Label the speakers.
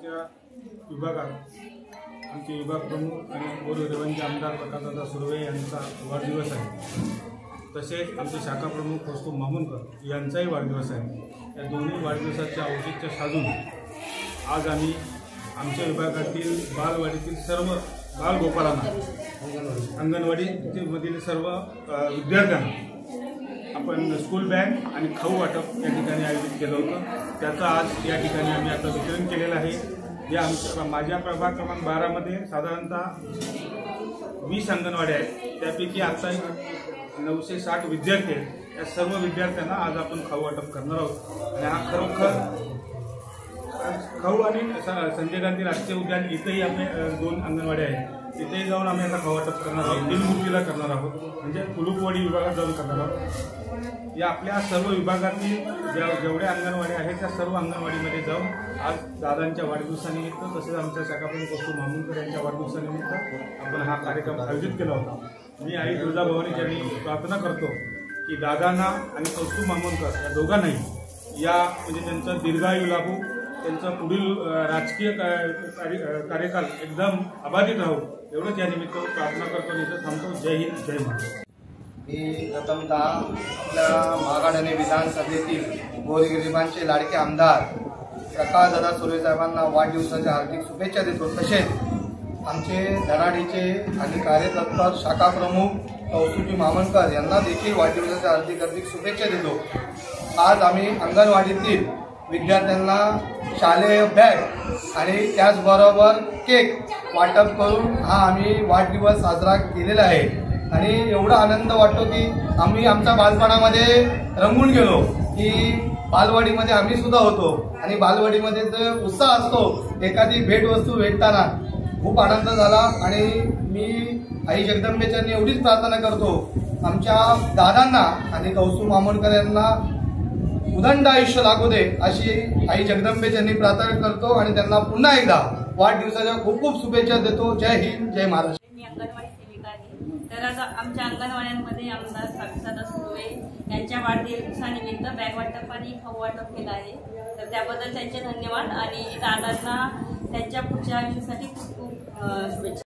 Speaker 1: आमच्या विभागात आमचे विभाग प्रमुख आणि गोरगरिबांचे आमदार प्रकाशदादा सुर्वे यांचा वाढदिवस आहे। तसेच आमचे शाखा प्रमुख कौस्तुभ मामुनकर यांचाही वाढदिवस आहे। या दोन्ही वाढदिवसाच्या औचित्य साधून आज आम्ही आमच्या विभागातील बालवाडीतील सर्व बालगोपालांना अंगणवाडीमधील सर्व विद्यार्थ्यांना आपण स्कूल बॅग आणि खाऊ वाटप या ठिकाणी आयोजित केलं होतं। त्याचं आज या ठिकाणी आम्ही आता वितरण केलेलं आहे। जे आमच्या माझ्या प्रभाग क्रमांक 12 मध्ये साधारणतः 20 अंगणवाड्या आहेत। त्यापैकी आता 960 विद्यार्थी आहेत। या सर्व विद्यार्थ्यांना आज आपण खाऊ वाटप करणार आहोत आणि हा खरोखर खाऊ आणि संजय गांधी राष्ट्रीय उद्यान इथेही आम्ही 2 अंगणवाड्या आहेत। तिथेही जाऊन आम्ही आता खाऊ वाटप करणार आहोत। दिनमुक्तीला करणार आहोत, म्हणजे कुलुपवाडी विभागात जाऊन करणार आहोत। या आपल्या सर्व विभागातील जेवढ्या अंगणवाड्या आहेत त्या सर्व अंगणवाडीमध्ये जाऊन आज दादांच्या वाढदिवसानिमित्त तसेच आमच्या शाखा प्रमुख कौस्तुभ मामुनकर यांच्या वाढदिवसानिमित्त आपण हा कार्यक्रम आयोजित केला होता। मी आई तुळजाभवानी यांनी प्रार्थना करतो की दादांना आणि कौस्तुभ मामुनकर या दोघांनाही या म्हणजे त्यांचा दीर्घायू लाभो, त्यांचा पुढील राजकीय कार्यकाल एकदम अबाधित राहू एवढंच या निमित्त प्रार्थना करतो। इथं थांबतो। जय हिंद, जय महाराष्ट्र।
Speaker 2: मी प्रथमतः आपल्या महागाड आणि विधानसभेतील गोरगरिबांचे लाडके आमदार प्रकाशदादा सुर्वे साहेबांना वाढदिवसाच्या हार्दिक शुभेच्छा देतो। तसेच आमचे धडाडीचे आणि कार्यतत्पर शाखा प्रमुख कौस्तुभ मामुनकर यांना देखील वाढदिवसाच्या हार्दिक शुभेच्छा देतो। आज आम्ही अंगणवाडीतील विद्यार्थ्यांना शालेय बॅग आणि त्याचबरोबर केक वाटप करून हा आम्ही वाढदिवस साजरा केलेला आहे आणि एवढा आनंद वाटतो की आम्ही आमच्या बालपणामध्ये रंगून गेलो की बालवाडीमध्ये आम्ही सुद्धा होतो आणि बालवाडीमध्ये जो उत्साह असतो एखादी भेटवस्तू भेटताना खूप आनंद झाला। आणि मी आई जगदंबेच्यांनी एवढीच प्रार्थना करतो आमच्या दादांना आणि कौस्तुभ मामुनकर यांना उदंड आयुष्य लागू दे अशी आई जगदंबेच्यांनी प्रार्थना करतो आणि त्यांना पुन्हा एकदा वाढदिवसाच्या खूप खूप शुभेच्छा देतो। जय हिंद, जय महाराष्ट्र।
Speaker 3: मी अंगणवाडी सेविका आहे। तर आज आमच्या अंगणवाड्यांमध्ये आमदार प्रकाशदादा सुर्वे यांच्या वाढदिवसानिमित्त बॅग वाटप आणि खाऊ वाटप केलं आहे। तर त्याबद्दल त्यांचे धन्यवाद आणि दादांना त्यांच्या पुढच्या आयुष्यासाठी खूप खूप शुभेच्छा।